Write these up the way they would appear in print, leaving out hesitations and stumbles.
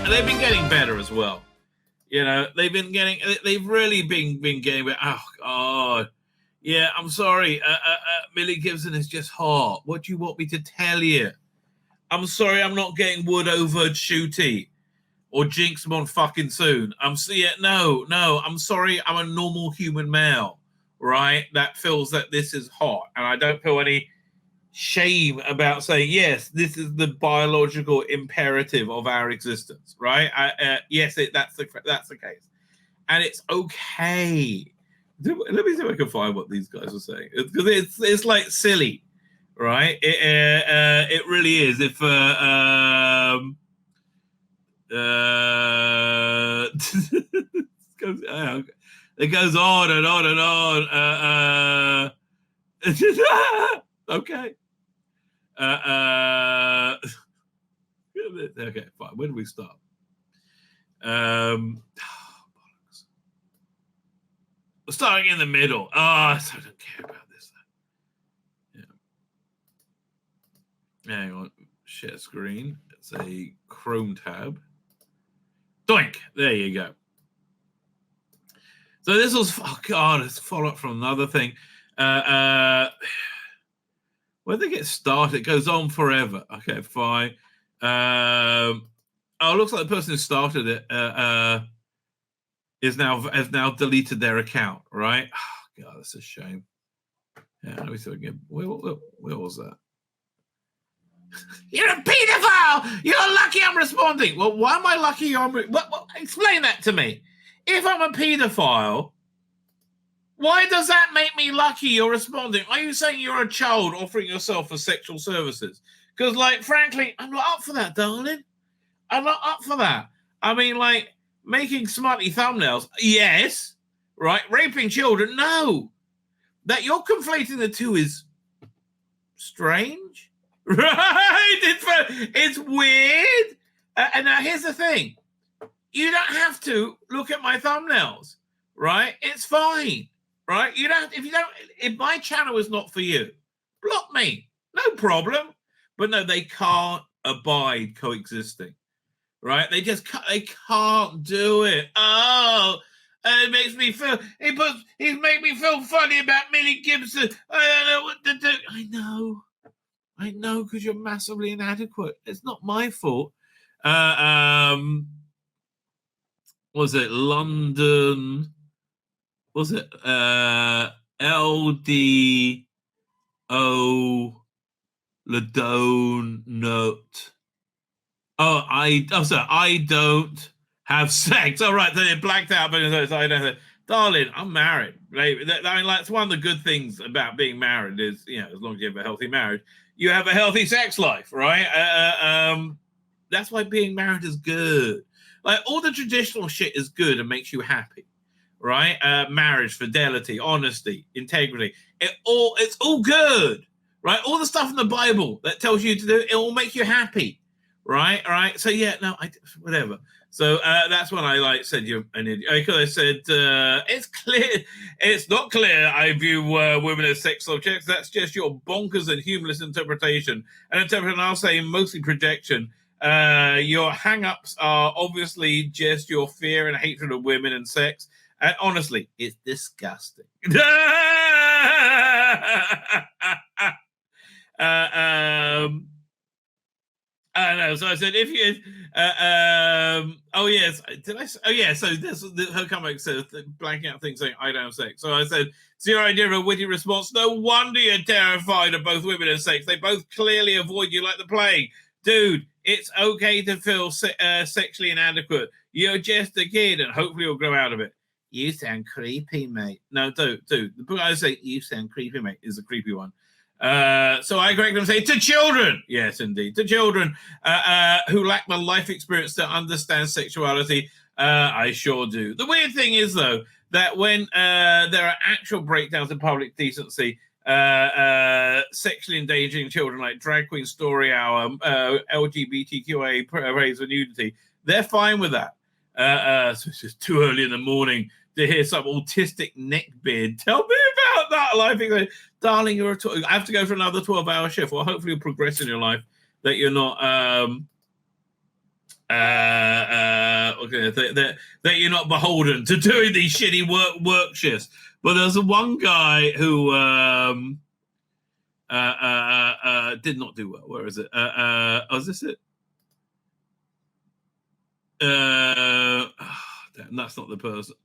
they've been getting better as well. You know, they've really been getting better. Oh God, yeah. I'm sorry, Millie Gibson is just hot. What do you want me to tell you? I'm sorry, I'm not getting Wood over Shooty or Jinx fucking soon. I'm sorry, I'm a normal human male, right? That feels that this is hot, and I don't feel any shame about saying yes, this is the biological imperative of our existence, right? That's the case, and it's okay. Let me see if I can find what these guys are saying, because it's like silly, right? It really is. If it goes on and on and on. Okay. Okay, fine. Where do we start? Starting in the middle. I don't care about this. Yeah. Hang on. Share screen. It's a Chrome tab. Doink. There you go. So this was, it's a follow-up from another thing. When they get started, it goes on forever. Okay, fine. It looks like the person who started it has now deleted their account, right? Oh, God, that's a shame. Yeah, let me see again. Where was that? You're a pedophile! You're lucky I'm responding. Well, why am I lucky explain that to me. If I'm a pedophile, why does that make me lucky you're responding? Are you saying you're a child offering yourself for sexual services? Because, frankly, I'm not up for that, darling. I'm not up for that. I mean, making smutty thumbnails, yes, right? Raping children, no. That you're conflating the two is strange, right? It's weird. And now here's the thing. You don't have to look at my thumbnails, right? It's fine. Right? If my channel is not for you, block me. No problem. But no, they can't abide coexisting. Right? They can't do it. Oh, it makes me feel, he's made me feel funny about Millie Gibson. I don't know what to do. I know, because you're massively inadequate. It's not my fault. Was it London? Was it LDO Ladone Note? I don't have sex. All right, so it blacked out, but I don't. Darling, I'm married. Right? That's one of the good things about being married is, as long as you have a healthy marriage, you have a healthy sex life, right? That's why being married is good. All the traditional shit is good and makes you happy. Right? Marriage, fidelity, honesty, integrity. It's all good, right? All the stuff in the Bible that tells you to do, it will make you happy, right? All right. So whatever. So that's when I said you're an idiot. Because I said it's clear, it's not clear. I view women as sex objects. That's just your bonkers and humorless interpretation. I'll say mostly projection. Your hang-ups are obviously just your fear and hatred of women and sex. And honestly, it's disgusting. I know. So I said, if you, oh yes, did I? Oh yeah. So her comeback says blanking out things saying I don't have sex. So I said, it's your idea of a witty response. No wonder you're terrified of both women and sex. They both clearly avoid you like the plague, dude. It's okay to feel sexually inadequate. You're just a kid, and hopefully you'll grow out of it. You sound creepy, mate. No, dude. The book I say, you sound creepy, mate, is a creepy one. So I correct them and say, to children. Yes, indeed. To children who lack the life experience to understand sexuality. I sure do. The weird thing is, though, that when there are actual breakdowns in public decency, sexually endangering children like Drag Queen Story Hour, LGBTQA praise for nudity, they're fine with that. So it's just too early in the morning to hear some autistic neckbeard tell me about that life. Darling, I have to go for another 12-hour shift. Well, hopefully you'll progress in your life, that you're not Okay, that you're not beholden to doing these shitty work shifts. But there's one guy who did not do well. Where is it? Is this it? Damn, that's not the person.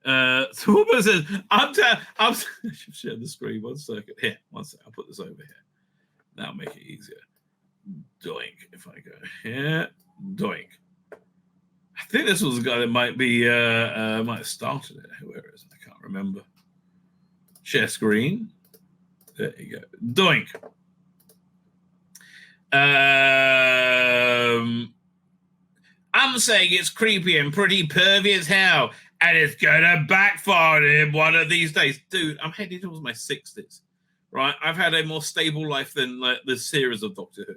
So what was it? I'm share the screen. 1 second. Here, 1 second. I'll put this over here. That'll make it easier. Doink. If I go here, doink. I think this was the guy that might have started it. Where is it? I can't remember. Share screen. There you go. Doink. I'm saying it's creepy and pretty pervy as hell, and it's gonna backfire on him one of these days. Dude, I'm heading towards my 60s, right? I've had a more stable life than like the series of Doctor Who.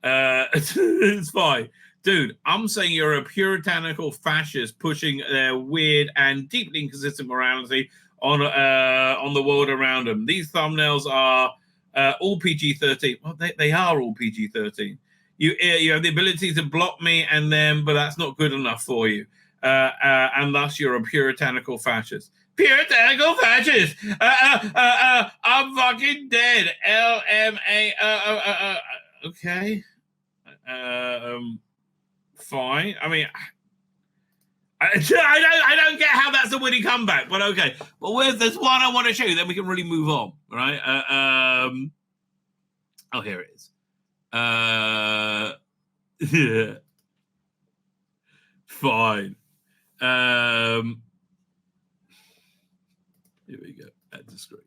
It's fine. Dude, I'm saying you're a puritanical fascist pushing their weird and deeply inconsistent morality on the world around them. These thumbnails are all PG-13. Well, they are all PG-13. You have the ability to block me and them, but that's not good enough for you. And thus you're a puritanical fascist. Puritanical fascist! I'm fucking dead. LMA. Okay. Fine. I mean, I don't get how that's a witty comeback, but okay. But there's one I want to show you, then we can really move on, right? Oh, here it is. Yeah. Fine. Here we go. At the screen.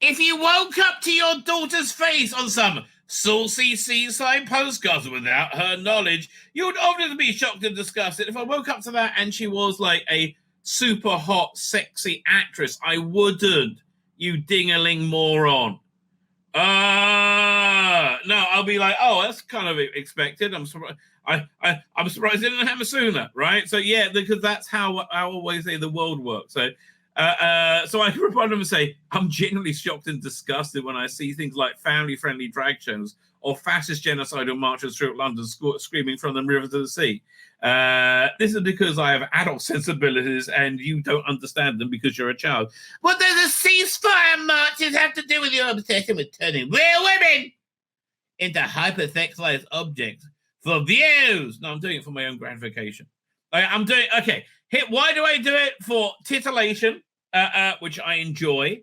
If you woke up to your daughter's face on some saucy seaside postcards without her knowledge, you would obviously be shocked and disgusted. If I woke up to that and she was like a super hot, sexy actress, I wouldn't. You ding-a-ling moron. No, I'll be like, oh, that's kind of expected. I'm surprised. I'm surprised it didn't happen sooner, right? So yeah, because that's how I always say the world works. So I can reply to them and say, I'm genuinely shocked and disgusted when I see things like family-friendly drag shows or fascist genocidal marches through London screaming from the river to the sea. This is because I have adult sensibilities and you don't understand them because you're a child. What does the ceasefire marches have to do with your obsession with turning real women into hypothesized objects for views? No, I'm doing it for my own gratification. Okay. Why do I do it? For titillation, which I enjoy,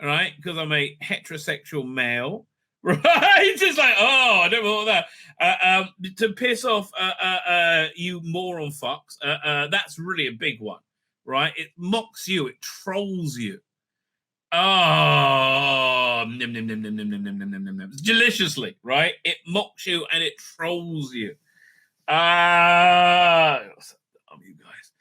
right? Because I'm a heterosexual male, right? Just like, oh, I don't want that. To piss off you moron fucks. That's really a big one, right? It mocks you. It trolls you. Oh, deliciously, right? It mocks you and it trolls you. You guys.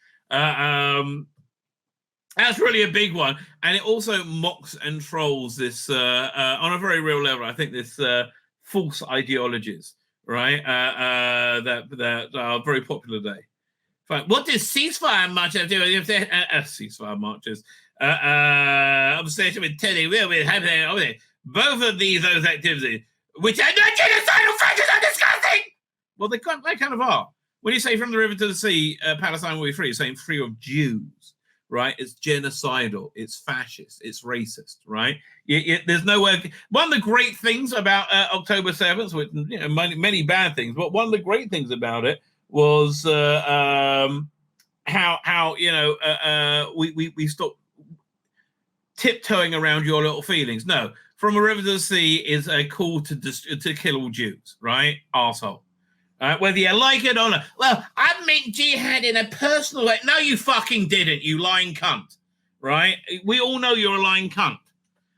That's really a big one, and it also mocks and trolls this on a very real level. I think this false ideologies, right? That are very popular today. Fine. What does ceasefire marches do? Ceasefire marches. Obsession with Teddy will be happening. Both of those activities, which are not genocidal fascists, are disgusting. Well, they kind of are. When you say from the river to the sea, Palestine will be free, you're saying free of Jews, right? It's genocidal, it's fascist, it's racist, right? There's no way. One of the great things about October 7th, with many bad things, but one of the great things about it was how we stopped tiptoeing around your little feelings. No, from a river to the sea is a call to kill all Jews, right? Arsehole. Whether you like it or not. Well, I meant jihad in a personal way. No, you fucking didn't, you lying cunt. Right? We all know you're a lying cunt.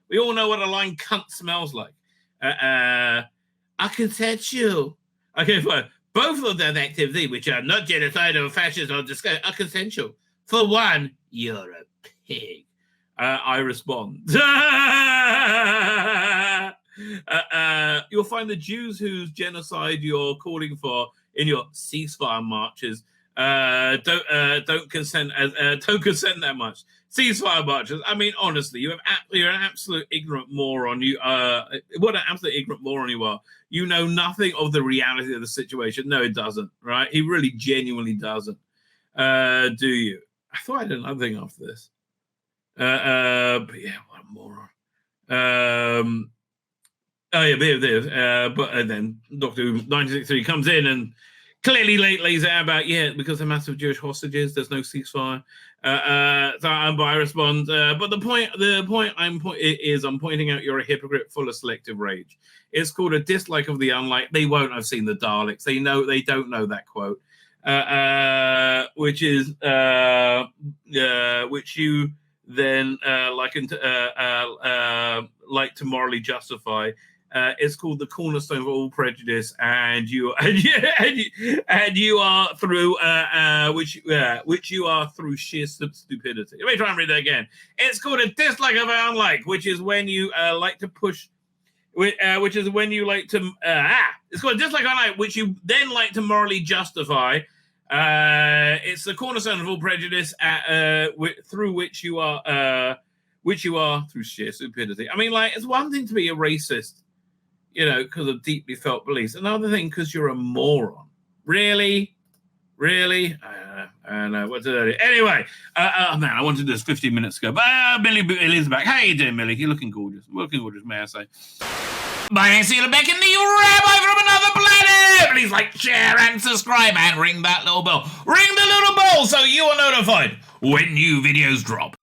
We all know what a lying cunt smells like. I consensual. Okay, fine. Both of those activities, which are not genocidal, fascist, or disgusting, are consensual. For one, you're a pig. I respond. You'll find the Jews whose genocide you're calling for in your ceasefire marches don't consent that much. ceasefire marches. I mean, honestly, you're an absolute ignorant moron. What an absolute ignorant moron you are. You know nothing of the reality of the situation. No, it doesn't, right? He really genuinely doesn't. Do you? I thought I had another thing after this. But yeah, what a moron. Oh yeah, but then Doctor Who 1963 comes in and clearly lays out about because they're massive Jewish hostages. There's no ceasefire. So I respond. But the point I'm pointing out you're a hypocrite full of selective rage. It's called a dislike of the unlike. They won't have seen the Daleks. They don't know that quote, which is which you then like to morally justify. It's called the cornerstone of all prejudice, and you are through which you are through sheer stupidity. Let me try and read that again. It's called a dislike of an unlike, which is when you like to push. Which is when you like to it's called a dislike of unlike, which you then like to morally justify. It's the cornerstone of all prejudice, through which you are through sheer stupidity. I mean, like, it's one thing to be a racist, because of deeply felt beliefs. Another thing, because you're a moron. Really? I don't know. What did I do? Anyway, man, I wanted to do this 15 minutes ago. But Millie's back. How you doing, Millie? You're looking gorgeous. May I say. My name's Tzvi Lebetkin, the Rabbi from another planet. Please like, share, and subscribe, and ring that little bell. Ring the little bell so you are notified when new videos drop.